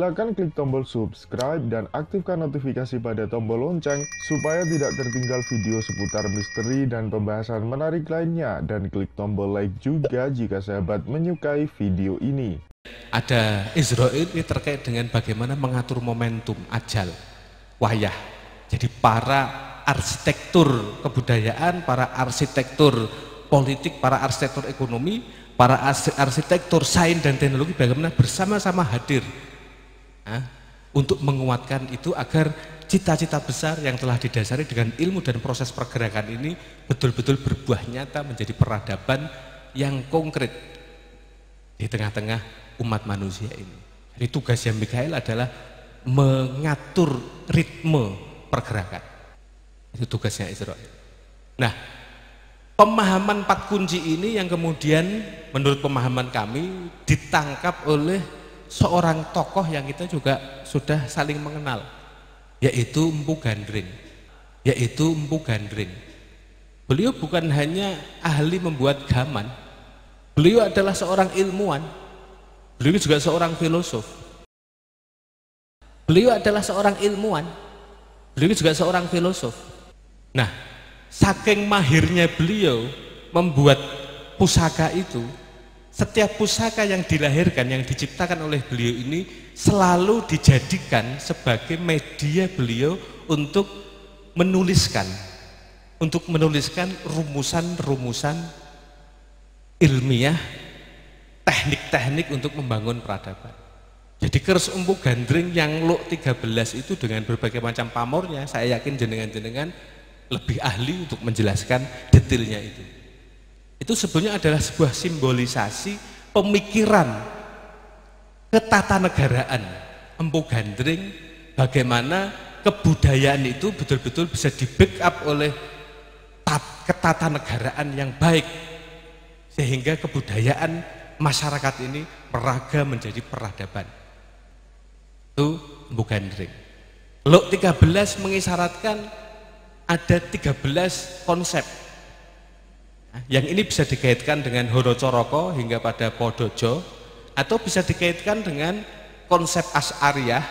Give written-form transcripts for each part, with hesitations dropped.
Silakan klik tombol subscribe dan aktifkan notifikasi pada tombol lonceng supaya tidak tertinggal video seputar misteri dan pembahasan menarik lainnya, dan klik tombol like juga jika sahabat menyukai video ini. Ada Israel ini terkait dengan bagaimana mengatur momentum ajal wayah. Jadi para arsitektur kebudayaan, para arsitektur politik, para arsitektur ekonomi, para arsitektur sains dan teknologi bagaimana bersama-sama hadir untuk menguatkan itu agar cita-cita besar yang telah didasari dengan ilmu dan proses pergerakan ini betul-betul berbuah nyata menjadi peradaban yang konkret di tengah-tengah umat manusia ini. Jadi tugasnya Mikail adalah mengatur ritme pergerakan. Itu tugasnya Israel. Nah, pemahaman 4 kunci ini yang kemudian menurut pemahaman kami ditangkap oleh seorang tokoh yang kita juga sudah saling mengenal, yaitu Empu Gandring. Beliau bukan hanya ahli membuat gaman, beliau adalah seorang ilmuwan, beliau juga seorang filosof. Nah, saking mahirnya beliau membuat pusaka itu, setiap pusaka yang dilahirkan, yang diciptakan oleh beliau ini selalu dijadikan sebagai media beliau untuk menuliskan rumusan-rumusan ilmiah, teknik-teknik untuk membangun peradaban. Jadi keris Empu Gandring yang Luk 13 itu dengan berbagai macam pamornya, saya yakin jenengan-jenengan lebih ahli untuk menjelaskan detailnya itu. Itu sebenarnya adalah sebuah simbolisasi pemikiran ketatanegaraan Empu Gandring, bagaimana kebudayaan itu betul-betul bisa di backup oleh ketatanegaraan yang baik, sehingga kebudayaan masyarakat ini meragam menjadi peradaban. Itu Empu Gandring. Luk 13 mengisyaratkan ada 13 konsep. Yang ini bisa dikaitkan dengan Horo Coroko hingga pada Podojo, atau bisa dikaitkan dengan konsep Asy'ariyah,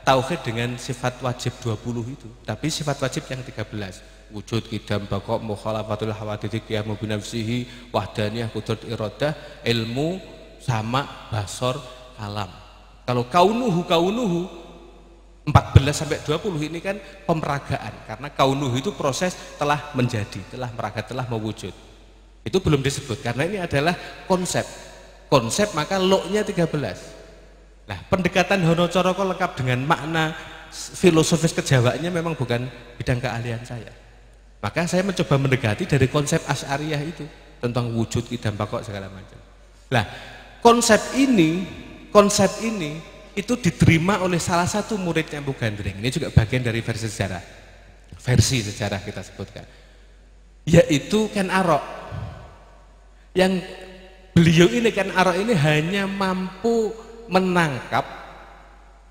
tauhid dengan sifat wajib 20 itu. Tapi sifat wajib yang 13, wujud, qidam, baqa, mukhalafatul hawadits, qiyamu binafsihi, wahdaniyah, qudrat, iradah, ilmu, sama, basor, kalam. Kalau kaunuhu 14 sampai 20 ini kan pemeragaan, karena kaunuh itu proses telah menjadi, telah meraga, telah mewujud. Itu belum disebut karena ini adalah konsep, maka Luknya 13. Nah, pendekatan Horo Coroko lengkap dengan makna filosofis kejawaannya memang bukan bidang keahlian saya. Maka saya mencoba mendekati dari konsep Asy'ariyah itu tentang wujud, qidam, baqa, segala macam. Nah, konsep ini itu diterima oleh salah satu muridnya Empu Gandring. Ini juga bagian dari versi sejarah kita sebutkan, yaitu Ken Arok. Yang beliau ini, Ken Arok ini, hanya mampu menangkap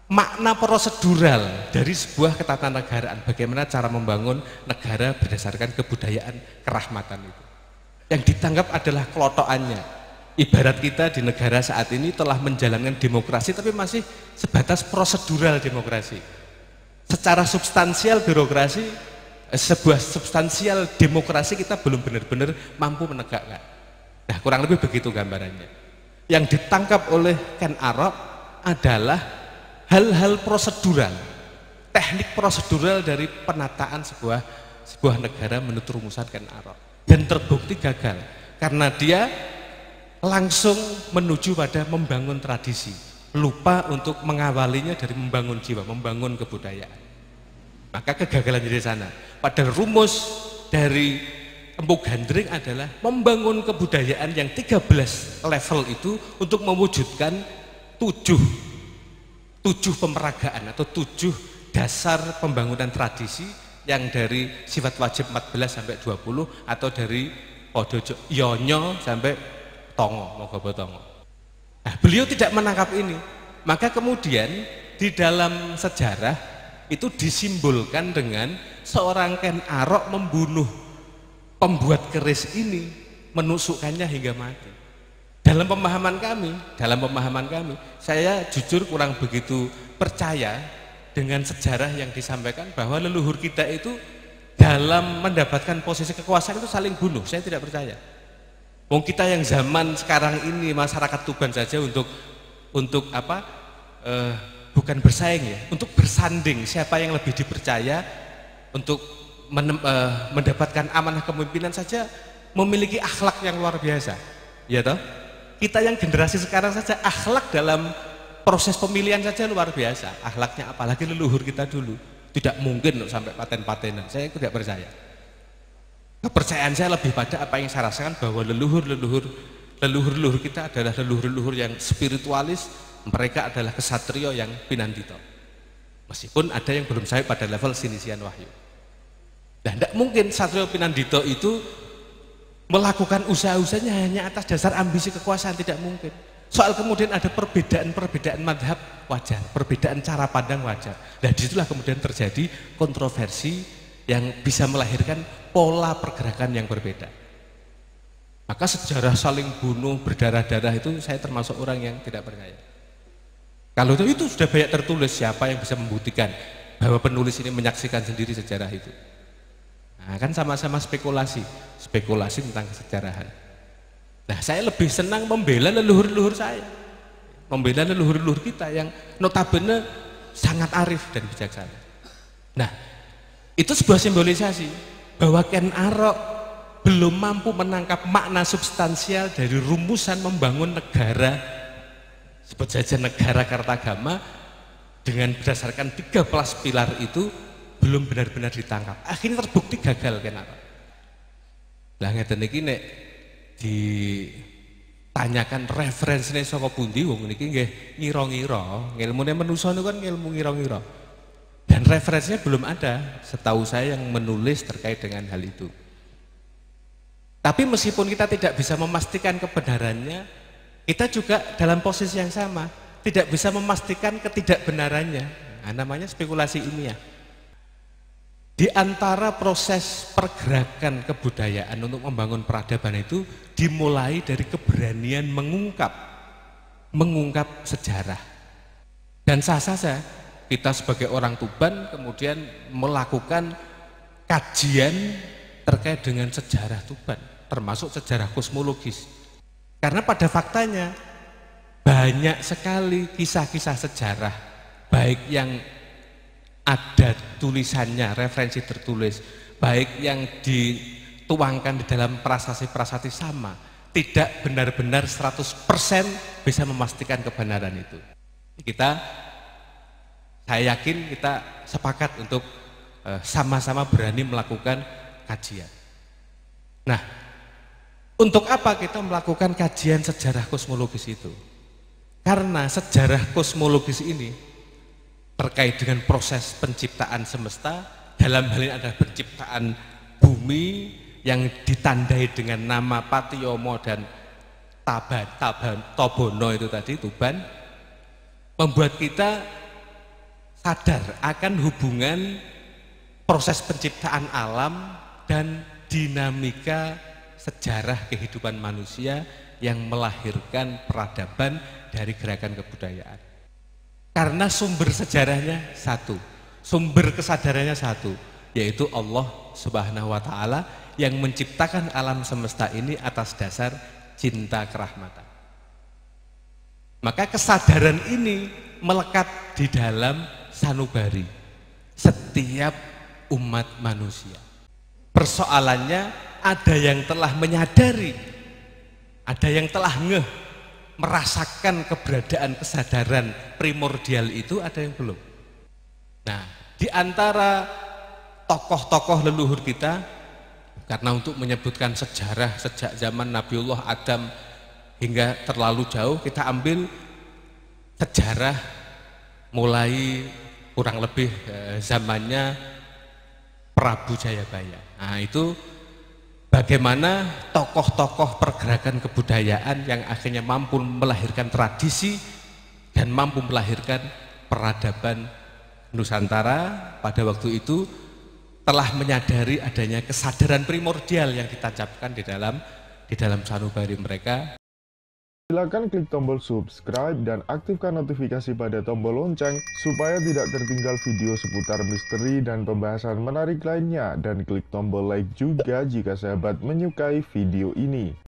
makna prosedural dari sebuah ketatanegaraan, bagaimana cara membangun negara berdasarkan kebudayaan kerahmatan itu. Yang ditangkap adalah kelotokannya. Ibarat kita di negara saat ini telah menjalankan demokrasi tapi masih sebatas prosedural demokrasi. Secara substansial birokrasi, sebuah substansial demokrasi kita belum benar-benar mampu menegakkan. Nah, kurang lebih begitu gambarannya. Yang ditangkap oleh Ken Arok adalah hal-hal prosedural, teknik prosedural dari penataan sebuah negara menurut rumusan Ken Arok. Dan terbukti gagal karena dia langsung menuju pada membangun tradisi, lupa untuk mengawalinya dari membangun jiwa, membangun kebudayaan. Maka kegagalan di sana. Padahal rumus dari Empu Gandring adalah membangun kebudayaan yang 13 level itu untuk mewujudkan 7 pemeragaan atau 7 dasar pembangunan tradisi, yang dari sifat wajib 14 sampai 20, atau dari Podojo Yonyo sampai Tongo, Mogobo Tongo. Nah, beliau tidak menangkap ini, maka kemudian di dalam sejarah itu disimbolkan dengan seorang Ken Arok membunuh pembuat keris ini, menusukkannya hingga mati. dalam pemahaman kami, saya jujur kurang begitu percaya dengan sejarah yang disampaikan bahwa leluhur kita itu dalam mendapatkan posisi kekuasaan itu saling bunuh. Saya tidak percaya. Wong kita yang zaman sekarang ini, masyarakat Tuban saja untuk apa? Bukan bersaing ya, untuk bersanding siapa yang lebih dipercaya untuk mendapatkan amanah kepemimpinan saja memiliki akhlak yang luar biasa. Ya toh? Kita yang generasi sekarang saja akhlak dalam proses pemilihan saja luar biasa. Akhlaknya apalagi leluhur kita dulu. Tidak mungkin sampai paten-patenan. Saya tidak percaya. Kepercayaan saya lebih pada apa yang saya rasakan bahwa leluhur kita adalah leluhur yang spiritualis. Mereka adalah kesatrio yang pinandito. Meskipun ada yang belum sampai pada level sinisian wahyu. Dan tidak mungkin satrio pinandito itu melakukan usaha-usahanya hanya atas dasar ambisi kekuasaan, tidak mungkin. Soal kemudian ada perbedaan madhab wajar, perbedaan cara pandang wajar. Dan disitulah kemudian terjadi kontroversi yang bisa melahirkan pola pergerakan yang berbeda. Maka sejarah saling bunuh, berdarah-darah itu saya termasuk orang yang tidak percaya. Kalau itu sudah banyak tertulis, siapa yang bisa membuktikan bahwa penulis ini menyaksikan sendiri sejarah itu. Nah, kan sama-sama spekulasi tentang kesejarahan. Nah, saya lebih senang membela leluhur-leluhur saya, membela leluhur-leluhur kita yang notabene sangat arif dan bijaksana. Nah, itu sebuah simbolisasi bahwa Ken Arok belum mampu menangkap makna substansial dari rumusan membangun negara, sebut saja negara Kartagama, dengan berdasarkan 13 pilar itu belum benar-benar ditangkap. Akhirnya terbukti gagal Ken Arok. Lah ngeten iki nek ditanyakan referensine saka pundi, wong niki nggih ngira-ngira, ngilmune manusa niku kan ilmu ngira-ngira. Dan referensinya belum ada setahu saya yang menulis terkait dengan hal itu. Tapi meskipun kita tidak bisa memastikan kebenarannya, kita juga dalam posisi yang sama, tidak bisa memastikan ketidakbenarannya. Nah, namanya spekulasi ilmiah. Di antara proses pergerakan kebudayaan untuk membangun peradaban itu dimulai dari keberanian mengungkap sejarah. Dan sah saja kita sebagai orang Tuban kemudian melakukan kajian terkait dengan sejarah Tuban, termasuk sejarah kosmologis. Karena pada faktanya banyak sekali kisah-kisah sejarah, baik yang ada tulisannya, referensi tertulis, baik yang dituangkan di dalam prasasti-prasasti sama, tidak benar-benar 100% bisa memastikan kebenaran itu. Saya yakin kita sepakat untuk sama-sama berani melakukan kajian. Nah, untuk apa kita melakukan kajian sejarah kosmologis itu? Karena sejarah kosmologis ini terkait dengan proses penciptaan semesta, dalam hal ini adalah penciptaan bumi yang ditandai dengan nama Patiomo dan Tobono itu tadi, Tuban, membuat kita sadar akan hubungan proses penciptaan alam dan dinamika sejarah kehidupan manusia yang melahirkan peradaban dari gerakan kebudayaan. Karena sumber sejarahnya satu, sumber kesadarannya satu, yaitu Allah Subhanahu wa Ta'ala yang menciptakan alam semesta ini atas dasar cinta kerahmatan. Maka kesadaran ini melekat di dalam sanubari setiap umat manusia. Persoalannya ada yang telah menyadari, ada yang telah merasakan keberadaan kesadaran primordial itu, ada yang belum. Nah, di antara tokoh-tokoh leluhur kita, karena untuk menyebutkan sejarah sejak zaman Nabiullah Adam hingga terlalu jauh, kita ambil sejarah mulai kurang lebih zamannya Prabu Jayabaya. Nah, itu bagaimana tokoh-tokoh pergerakan kebudayaan yang akhirnya mampu melahirkan tradisi dan mampu melahirkan peradaban Nusantara pada waktu itu telah menyadari adanya kesadaran primordial yang ditancapkan di dalam sanubari mereka. Silakan klik tombol subscribe dan aktifkan notifikasi pada tombol lonceng supaya tidak tertinggal video seputar misteri dan pembahasan menarik lainnya, dan klik tombol like juga jika sahabat menyukai video ini.